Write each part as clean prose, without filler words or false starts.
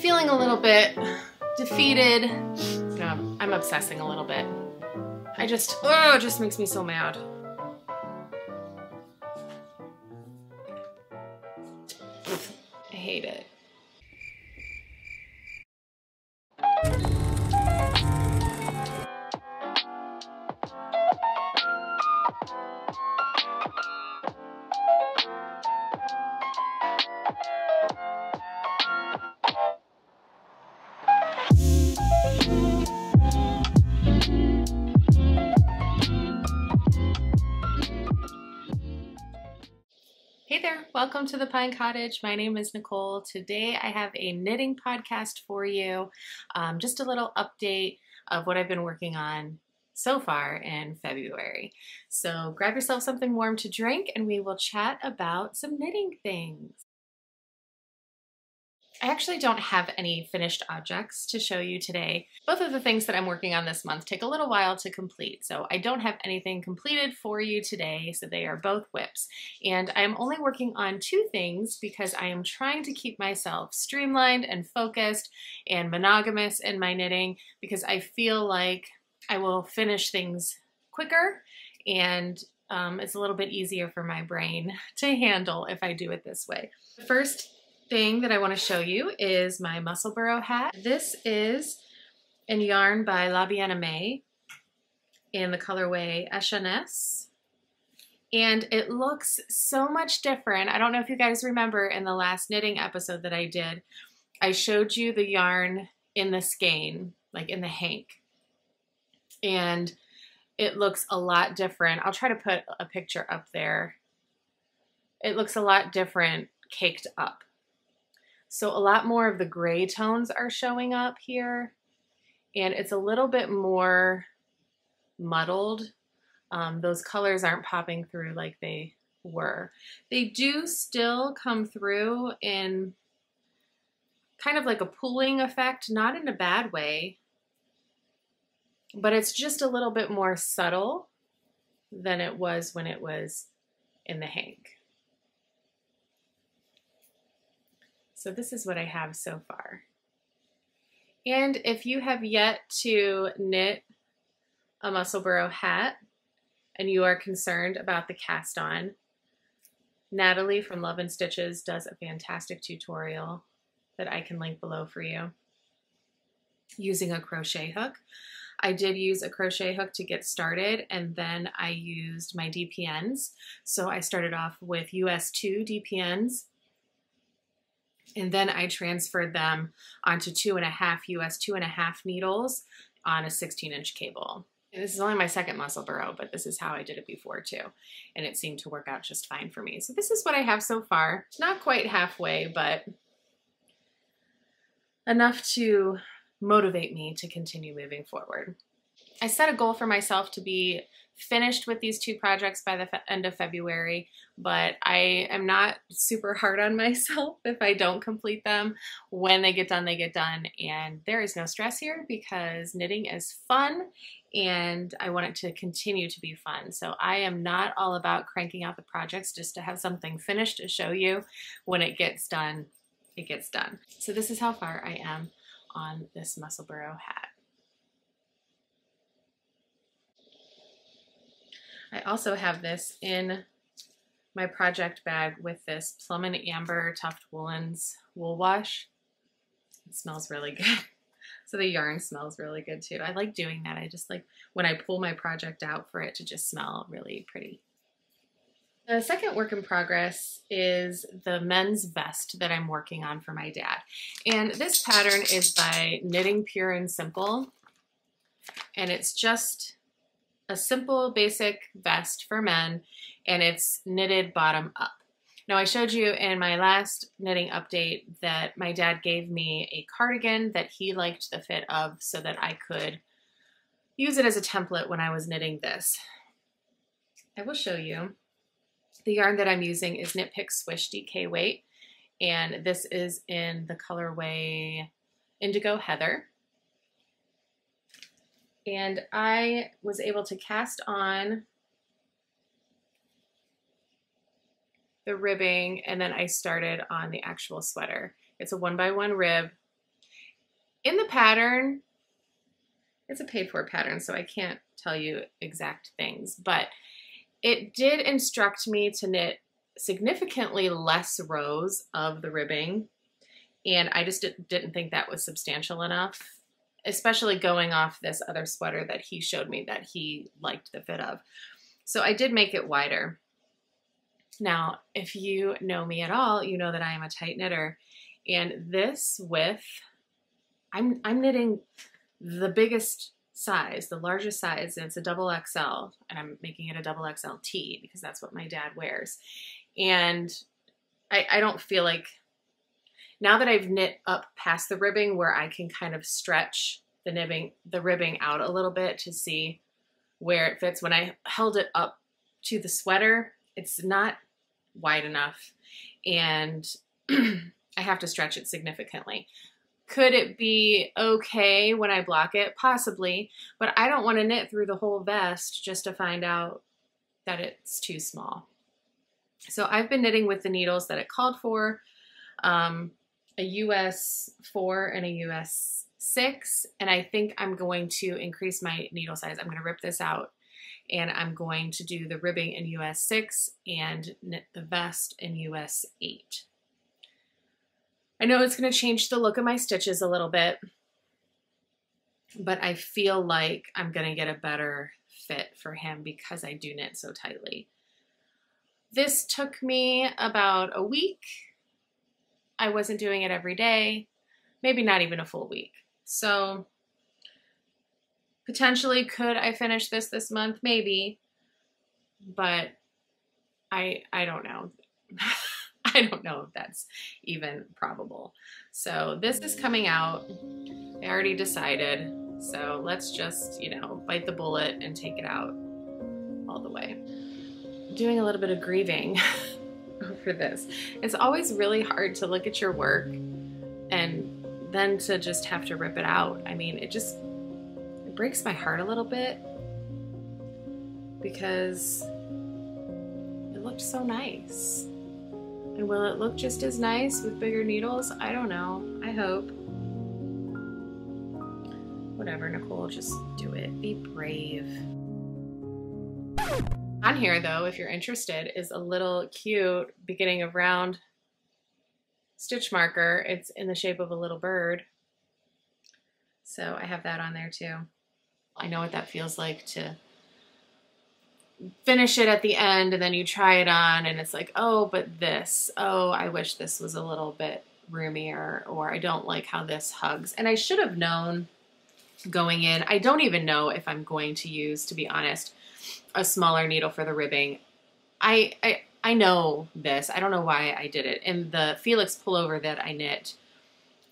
feeling a little bit defeated. I'm obsessing a little bit. It just makes me so mad. I hate it. Hey there, welcome to the Pine Cottage. My name is Nicole. Today I have a knitting podcast for you. Just a little update of what I've been working on so far in February. So grab yourself something warm to drink and we will chat about some knitting things. I actually don't have any finished objects to show you today. Both of the things that I'm working on this month take a little while to complete, so I don't have anything completed for you today, so they are both whips. And I'm only working on two things because I am trying to keep myself streamlined and focused and monogamous in my knitting because I feel like I will finish things quicker and it's a little bit easier for my brain to handle if I do it this way. The first thing that I want to show you is my Musselburgh hat. This is in yarn by La Bien-Aimée in the colorway Echanesse. And it looks so much different. I don't know if you guys remember in the last knitting episode that I did, I showed you the yarn in the skein, like in the hank. And it looks a lot different. I'll try to put a picture up there. It looks a lot different caked up. So a lot more of the gray tones are showing up here, and it's a little bit more muddled. Those colors aren't popping through like they were. They do still come through in kind of like a pooling effect, not in a bad way, but it's just a little bit more subtle than it was when it was in the hank. So this is what I have so far. And if you have yet to knit a Musselburgh hat and you are concerned about the cast on, Natalie from Love and Stitches does a fantastic tutorial that I can link below for you using a crochet hook. I did use a crochet hook to get started, and then I used my DPNs. So I started off with US 2 DPNs, and then I transferred them onto 2.5 US 2.5 needles on a 16-inch cable. And this is only my second Musselburgh, but this is how I did it before too. And it seemed to work out just fine for me. So this is what I have so far. Not quite halfway, but enough to motivate me to continue moving forward. I set a goal for myself to be finished with these two projects by the end of February, but I am not super hard on myself if I don't complete them. When they get done, and there is no stress here because knitting is fun and I want it to continue to be fun. So I am not all about cranking out the projects just to have something finished to show you. When it gets done, it gets done. So this is how far I am on this Musselburgh hat. I also have this in my project bag with this Plum and Amber Tuft Woolens wool wash. It smells really good. So the yarn smells really good too. I like doing that. I just like when I pull my project out for it to just smell really pretty. The second work in progress is the men's vest that I'm working on for my dad. And this pattern is by Knitting Pure and Simple. And it's just a simple basic vest for men, and it's knitted bottom up. Now I showed you in my last knitting update that my dad gave me a cardigan that he liked the fit of so that I could use it as a template when I was knitting this. I will show you. The yarn that I'm using is Knit Pick Swish DK Weight, and this is in the colorway Indigo Heather. And I was able to cast on the ribbing, and then I started on the actual sweater. It's a 1x1 rib, In the pattern, it's a paid for pattern, so I can't tell you exact things, but it did instruct me to knit significantly less rows of the ribbing, and I just didn't think that was substantial enough, especially going off this other sweater that he showed me that he liked the fit of. So I did make it wider. Now, if you know me at all, you know that I am a tight knitter, and this width, I'm knitting the biggest size, the largest size, and it's a double XL, and I'm making it a double XLT because that's what my dad wears. And I don't feel like, now that I've knit up past the ribbing where I can kind of stretch the ribbing out a little bit to see where it fits, when I held it up to the sweater, it's not wide enough, and I have to stretch it significantly. Could it be okay when I block it? Possibly, but I don't want to knit through the whole vest just to find out that it's too small. So I've been knitting with the needles that it called for, a US 4 and a US 6, and I think I'm going to increase my needle size. I'm going to rip this out, and I'm going to do the ribbing in US 6 and knit the vest in US 8. I know it's going to change the look of my stitches a little bit, but I feel like I'm going to get a better fit for him because I do knit so tightly. This took me about a week. I wasn't doing it every day, maybe not even a full week. So potentially could I finish this month? Maybe, but I don't know. I don't know if that's even probable. So this is coming out. I already decided. So let's just, you know, bite the bullet and take it out all the way. I'm doing a little bit of grieving over this. It's always really hard to look at your work and then to just have to rip it out. I mean, it breaks my heart a little bit because it looked so nice. And will it look just as nice with bigger needles? I don't know. I hope. Whatever, Nicole, just do it. Be brave. On here, though, if you're interested, is a little cute beginning of round stitch marker. It's in the shape of a little bird. So I have that on there too. I know what that feels like to finish it at the end and then you try it on and it's like, oh, but this, oh, I wish this was a little bit roomier, or I don't like how this hugs. And I should have known going in. I don't even know if I'm going to use, to be honest, a smaller needle for the ribbing. I know this. I don't know why I did it. In the Felix pullover that I knit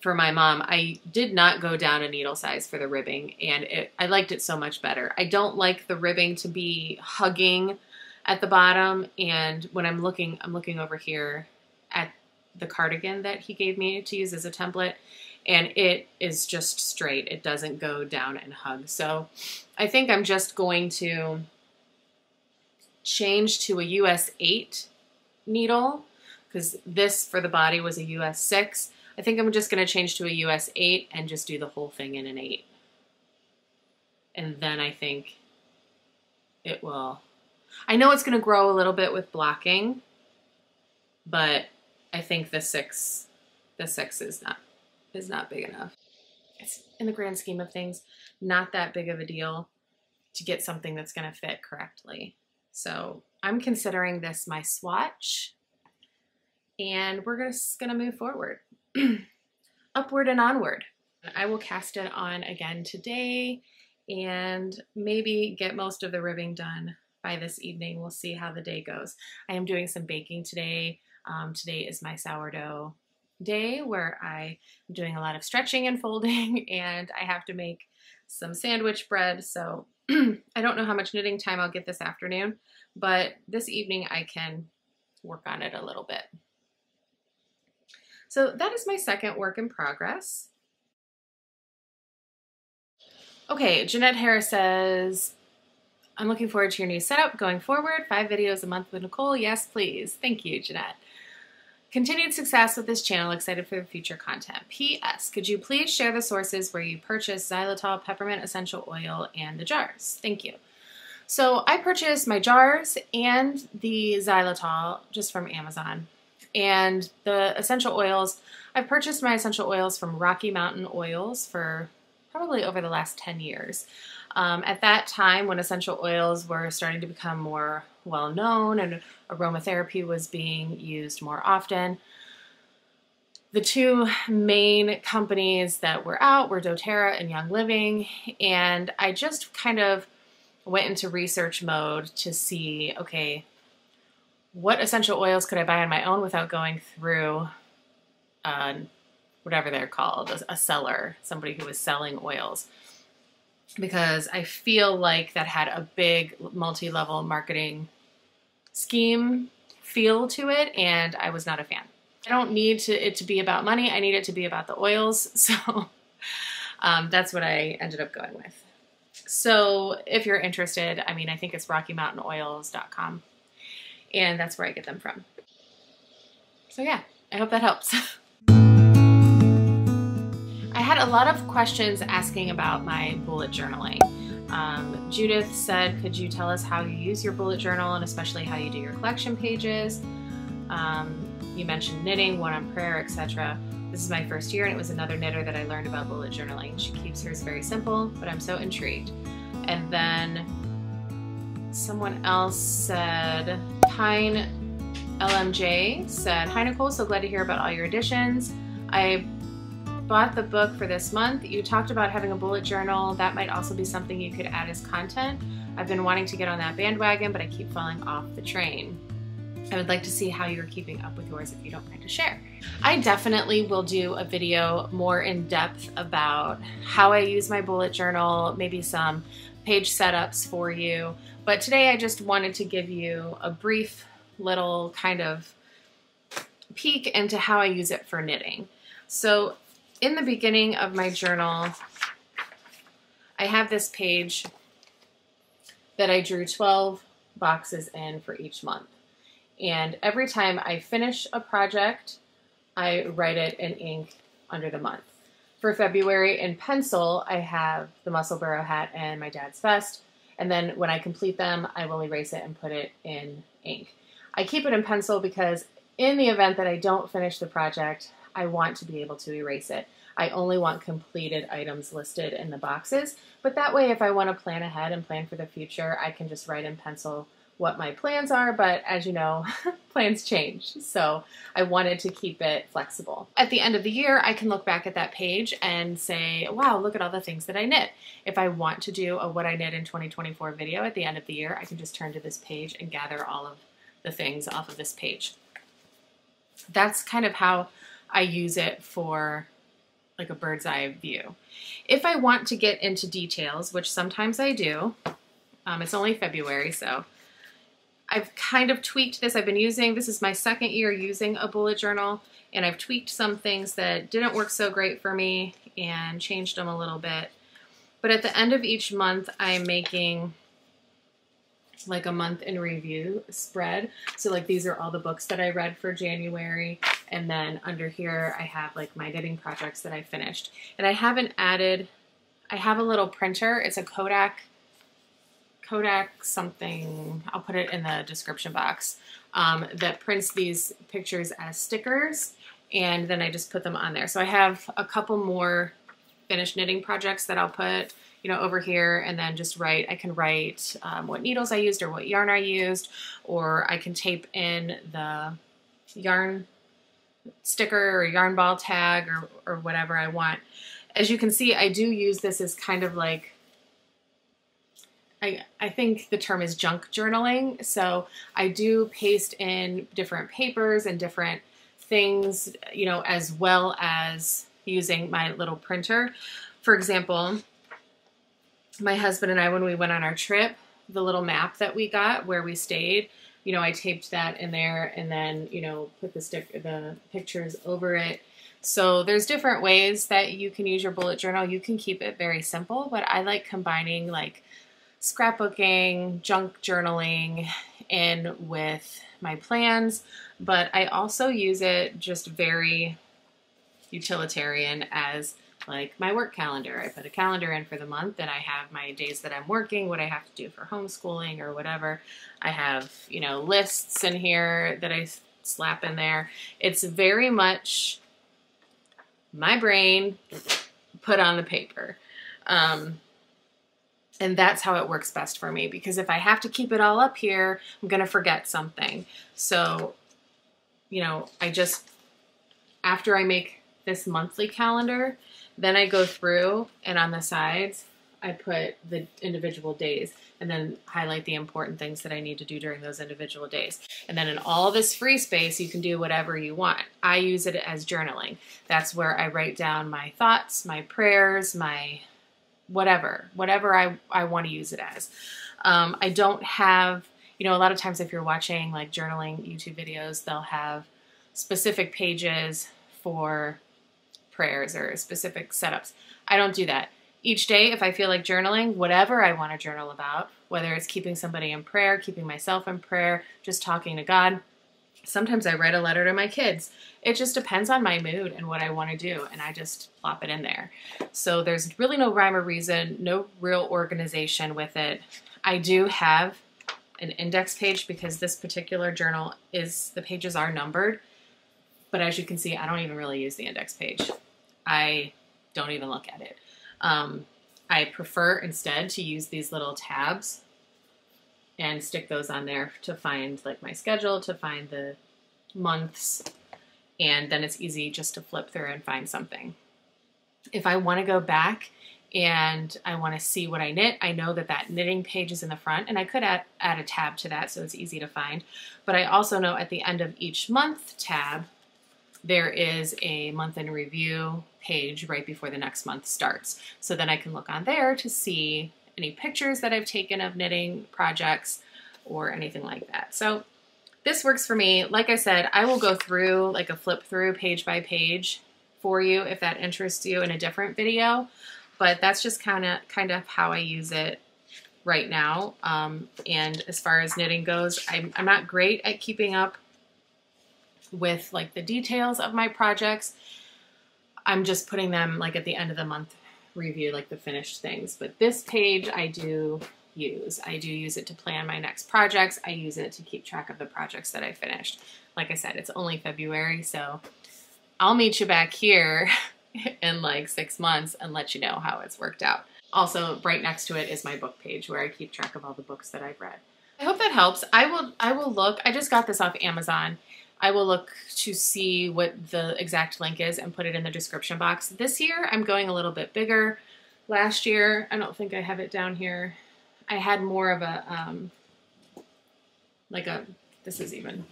for my mom, I did not go down a needle size for the ribbing, and I liked it so much better. I don't like the ribbing to be hugging at the bottom, and when I'm looking over here at the cardigan that he gave me to use as a template, and it is just straight. It doesn't go down and hug. So I think I'm just going to change to a US 8 needle, because this for the body was a US 6. I think I'm just going to change to a US 8 and just do the whole thing in an 8. And then I think it will, I know it's going to grow a little bit with blocking, but I think the 6 is not big enough. It's, in the grand scheme of things, not that big of a deal to get something that's going to fit correctly. So I'm considering this my swatch, and we're just going to move forward. Upward and onward. I will cast it on again today and maybe get most of the ribbing done by this evening. We'll see how the day goes. I am doing some baking today. Today is my sourdough day where I am doing a lot of stretching and folding, and I have to make some sandwich bread. So I don't know how much knitting time I'll get this afternoon, but this evening I can work on it a little bit. So that is my second work in progress. Okay, Jeanette Harris says, I'm looking forward to your new setup going forward. 5 videos a month with Nicole. Yes, please. Thank you, Jeanette. Continued success with this channel. Excited for the future content. P.S. Could you please share the sources where you purchased xylitol, peppermint essential oil, and the jars? Thank you. So I purchased my jars and the xylitol just from Amazon. And the essential oils, I've purchased my essential oils from Rocky Mountain Oils for probably over the last 10 years. At that time, when essential oils were starting to become more well-known and aromatherapy was being used more often, the two main companies that were out were doTERRA and Young Living, and I just kind of went into research mode to see, okay, what essential oils could I buy on my own without going through whatever they're called, a seller, somebody who was selling oils. Because I feel like that had a big multi-level marketing scheme feel to it, and I was not a fan. I don't need it to be about money. I need it to be about the oils, so that's what I ended up going with. So if you're interested, I mean, I think it's RockyMountainOils.com, and that's where I get them from. So yeah, I hope that helps. I had a lot of questions asking about my bullet journaling. Judith said, could you tell us how you use your bullet journal and especially how you do your collection pages? You mentioned knitting, one on prayer, etc. This is my first year and it was another knitter that I learned about bullet journaling. She keeps hers very simple, but I'm so intrigued. And then someone else said, Pine LMJ said, hi Nicole, so glad to hear about all your additions. I bought the book for this month. You talked about having a bullet journal. That might also be something you could add as content. I've been wanting to get on that bandwagon, but I keep falling off the train. I would like to see how you're keeping up with yours if you don't mind to share. I definitely will do a video more in depth about how I use my bullet journal, maybe some page setups for you. But today I just wanted to give you a brief little kind of peek into how I use it for knitting. So in the beginning of my journal, I have this page that I drew 12 boxes in for each month. And every time I finish a project, I write it in ink under the month. For February, in pencil, I have the Musselburgh Hat and my dad's vest. And then when I complete them, I will erase it and put it in ink. I keep it in pencil because in the event that I don't finish the project, I want to be able to erase it. I only want completed items listed in the boxes, but that way if I want to plan ahead and plan for the future, I can just write in pencil what my plans are, but as you know, plans change, so I wanted to keep it flexible. At the end of the year, I can look back at that page and say, wow, look at all the things that I knit. If I want to do a What I Knit in 2024 video at the end of the year, I can just turn to this page and gather all of the things off of this page. That's kind of how I use it for like a bird's eye view. If I want to get into details, which sometimes I do, it's only February, so I've kind of tweaked this. I've been using, this is my second year using a bullet journal, and I've tweaked some things that didn't work so great for me and changed them a little bit. But at the end of each month, I'm making like a month in review spread. So like these are all the books that I read for January. And then under here, I have like my knitting projects that I finished. And I haven't added, I have a little printer. It's a Kodak something, I'll put it in the description box, that prints these pictures as stickers. And then I just put them on there. So I have a couple more finished knitting projects that I'll put, you know, over here, and then just write, I can write what needles I used or what yarn I used, or I can tape in the yarn sticker or yarn ball tag or whatever I want. As you can see, I do use this as kind of like, I think the term is junk journaling. So I do paste in different papers and different things, you know, as well as using my little printer. For example, my husband and I, when we went on our trip, the little map that we got where we stayed, you know, I taped that in there and then, you know, put the pictures over it. So there's different ways that you can use your bullet journal. You can keep it very simple, but I like combining like scrapbooking, junk journaling in with my plans, but I also use it just very utilitarian as like my work calendar. I put a calendar in for the month and I have my days that I'm working, what I have to do for homeschooling or whatever. I have, you know, lists in here that I slap in there. It's very much my brain put on the paper. And that's how it works best for me, because if I have to keep it all up here, I'm going to forget something. So, you know, after I make this monthly calendar, then I go through and on the sides, I put the individual days and then highlight the important things that I need to do during those individual days. And then in all this free space, you can do whatever you want. I use it as journaling. That's where I write down my thoughts, my prayers, my whatever I want to use it as. I don't have, you know, a lot of times if you're watching like journaling YouTube videos, they'll have specific pages for prayers or specific setups. I don't do that. Each day, if I feel like journaling, whatever I want to journal about, whether it's keeping somebody in prayer, keeping myself in prayer, just talking to God. Sometimes I write a letter to my kids. It just depends on my mood and what I want to do, and I just plop it in there. So there's really no rhyme or reason, no real organization with it. I do have an index page because this particular journal the pages are numbered, but as you can see, I don't even really use the index page. I don't even look at it. I prefer instead to use these little tabs and stick those on there to find like my schedule, to find the months, and then it's easy just to flip through and find something. If I want to go back and I want to see what I knit, I know that knitting page is in the front, and I could add a tab to that so it's easy to find. But I also know at the end of each month tab, there is a month in review page right before the next month starts. So then I can look on there to see any pictures that I've taken of knitting projects or anything like that. So this works for me. Like I said, I will go through like a flip through page by page for you if that interests you in a different video, but that's just kind of how I use it right now. And as far as knitting goes, I'm not great at keeping up with like the details of my projects. I'm just putting them like at the end of the month review, like the finished things. But this page I do use. I do use it to plan my next projects. I use it to keep track of the projects that I finished. Like I said, it's only February, so I'll meet you back here in like 6 months and let you know how it's worked out. Also, right next to it is my book page where I keep track of all the books that I've read. I hope that helps. I will look. I just got this off Amazon. I will look to see what the exact link is and put it in the description box. This year, I'm going a little bit bigger. Last year, I don't think I have it down here. I had more of a, this is even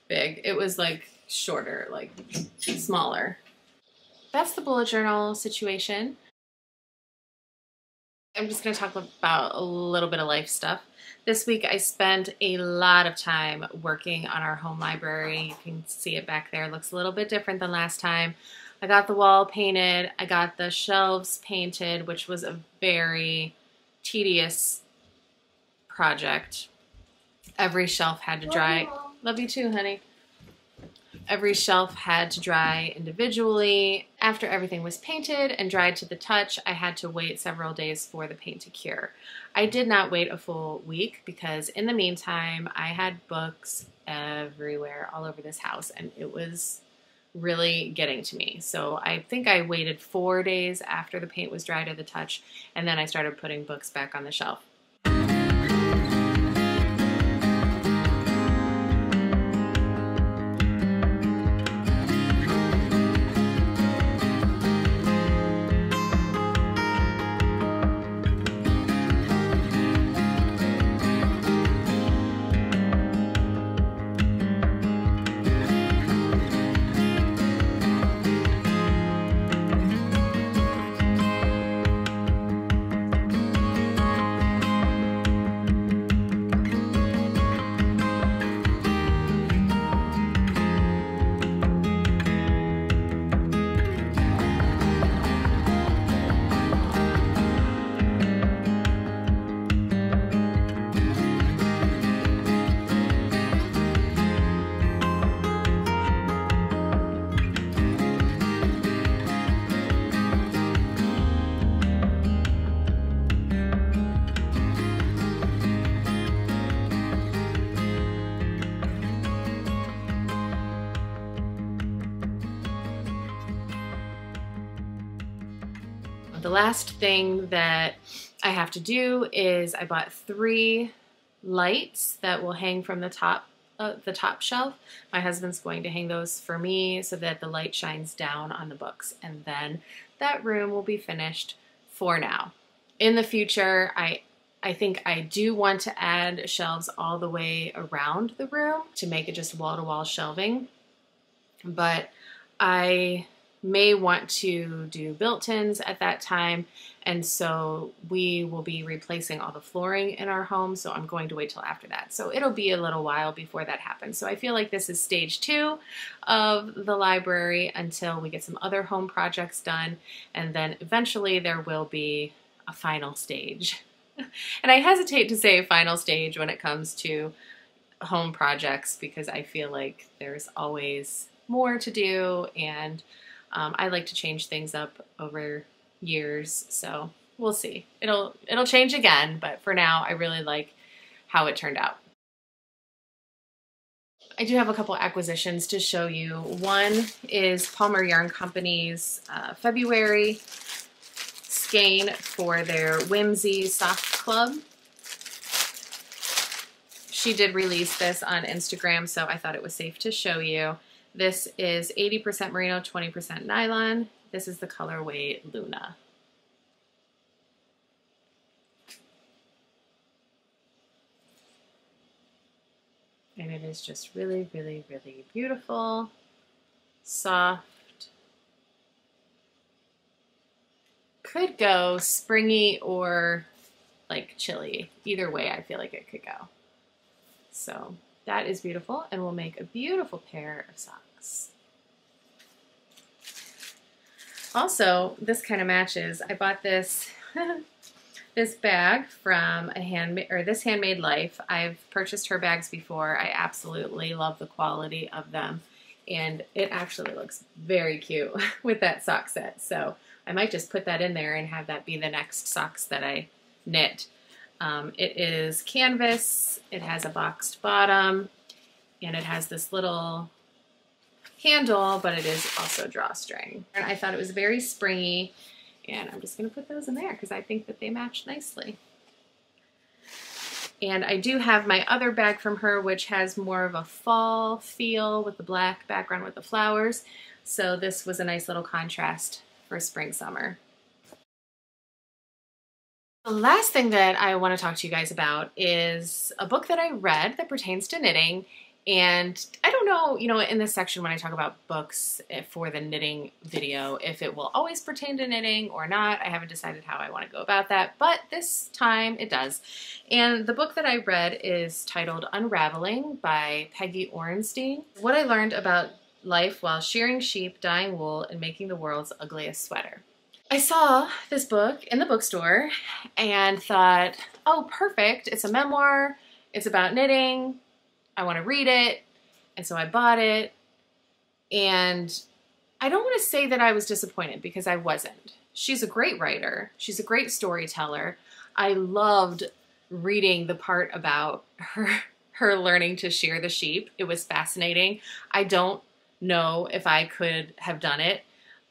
big. It was like shorter, like smaller. That's the bullet journal situation. I'm just going to talk about a little bit of life stuff. This week I spent a lot of time working on our home library. You can see it back there. It looks a little bit different than last time. I got the wall painted. I got the shelves painted, which was a very tedious project. Every shelf had to dry. Love you too, honey. Every shelf had to dry individually. After everything was painted and dried to the touch, I had to wait several days for the paint to cure. I did not wait a full week because in the meantime, I had books everywhere, all over this house, and it was really getting to me. So I think I waited 4 days after the paint was dry to the touch, and then I started putting books back on the shelf. The last thing that I have to do is I bought 3 lights that will hang from the top shelf. My husband's going to hang those for me so that the light shines down on the books, and then that room will be finished for now. In the future, I think I do want to add shelves all the way around the room to make it just wall-to-wall shelving, but I may want to do built-ins at that time, and so we will be replacing all the flooring in our home, so I'm going to wait till after that. So it'll be a little while before that happens. So I feel like this is stage 2 of the library until we get some other home projects done, and then eventually there will be a final stage. And I hesitate to say final stage when it comes to home projects because I feel like there's always more to do, and I like to change things up over years, so we'll see. It'll change again, but for now, I really like how it turned out. I do have a couple acquisitions to show you. One is Palmer Yarn Company's February skein for their Whimsy Soft Club. She did release this on Instagram, so I thought it was safe to show you. This is 80% merino, 20% nylon. This is the colorway Luna. And it is just really, really, really beautiful, soft. Could go springy or like chilly. Either way, I feel like it could go. So that is beautiful and will make a beautiful pair of socks. Also, this kind of matches. I bought this this bag from this Handmade Life. I've purchased her bags before. I absolutely love the quality of them, and it actually looks very cute with that sock set. So I might just put that in there and have that be the next socks that I knit. It is canvas, it has a boxed bottom, and it has this little handle, but it is also drawstring. And I thought it was very springy, and I'm just going to put those in there because I think that they match nicely. And I do have my other bag from her, which has more of a fall feel with the black background with the flowers. So this was a nice little contrast for spring, summer. The last thing that I want to talk to you guys about is a book that I read that pertains to knitting. And I don't know, in this section when I talk about books for the knitting video, if it will always pertain to knitting or not. I haven't decided how I want to go about that, but this time it does. And the book that I read is titled Unraveling by Peggy Orenstein. What I learned about life while shearing sheep, dyeing wool, and making the world's ugliest sweater. I saw this book in the bookstore and thought, oh, perfect. It's a memoir. It's about knitting. I want to read it. And so I bought it. And I don't want to say that I was disappointed because I wasn't. She's a great writer. She's a great storyteller. I loved reading the part about her learning to shear the sheep. It was fascinating. I don't know if I could have done it.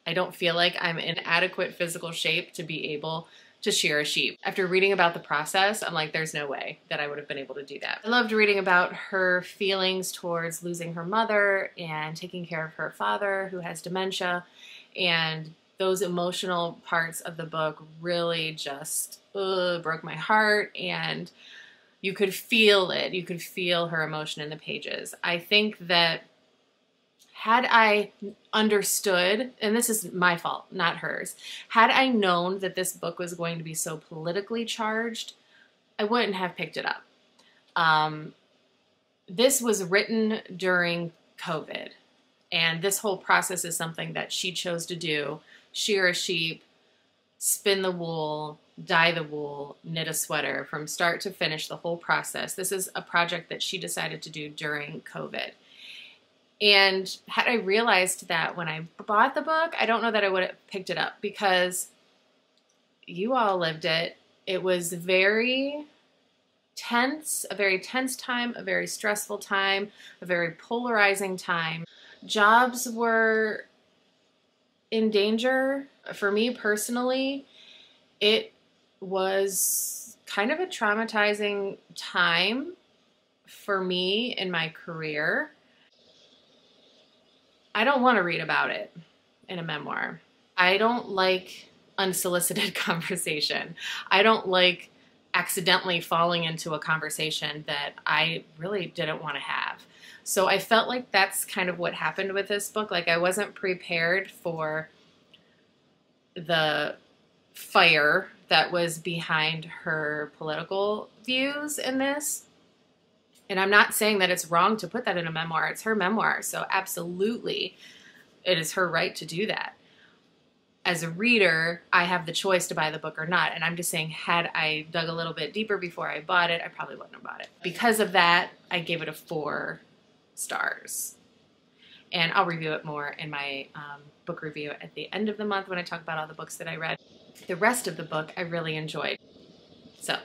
I don't feel like I'm in adequate physical shape to be able to shear a sheep. After reading about the process, I'm like, there's no way that I would have been able to do that. I loved reading about her feelings towards losing her mother and taking care of her father who has dementia. And those emotional parts of the book really just broke my heart, and you could feel it. You could feel her emotion in the pages. I think that had I understood, and this is my fault, not hers, had I known that this book was going to be so politically charged, I wouldn't have picked it up. This was written during COVID, and this whole process is something that she chose to do. Shear a sheep, spin the wool, dye the wool, knit a sweater from start to finish, the whole process. This is a project that she decided to do during COVID. And had I realized that when I bought the book, I don't know that I would have picked it up because you all lived it. It was very tense, a very tense time, a very stressful time, a very polarizing time. Jobs were in danger for me personally, It was kind of a traumatizing time for me in my career. I don't want to read about it in a memoir. I don't like unsolicited conversation. I don't like accidentally falling into a conversation that I really didn't want to have. So I felt like that's kind of what happened with this book. Like, I wasn't prepared for the fire that was behind her political views in this. And I'm not saying that it's wrong to put that in a memoir. It's her memoir, so absolutely it is her right to do that. As a reader, I have the choice to buy the book or not. And I'm just saying, had I dug a little bit deeper before I bought it, I probably wouldn't have bought it. Because of that, I gave it a 4 stars. And I'll review it more in my book review at the end of the month when I talk about all the books that I read. The rest of the book I really enjoyed. So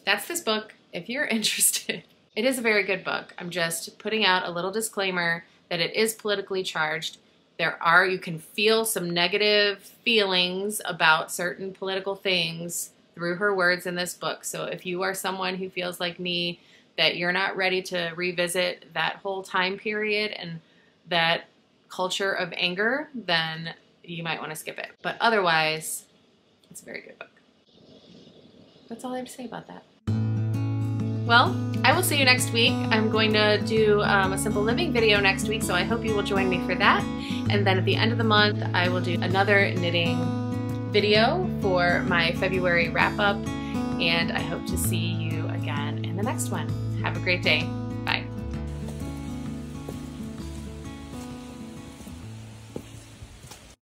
that's this book, if you're interested. It is a very good book. I'm just putting out a little disclaimer that it is politically charged. You can feel some negative feelings about certain political things through her words in this book. So if you are someone who feels like me, that you're not ready to revisit that whole time period and that culture of anger, then you might want to skip it. But otherwise, it's a very good book. That's all I have to say about that. Well, I will see you next week. I'm going to do a simple living video next week, so I hope you will join me for that. And then at the end of the month, I will do another knitting video for my February wrap-up, and I hope to see you again in the next one. Have a great day.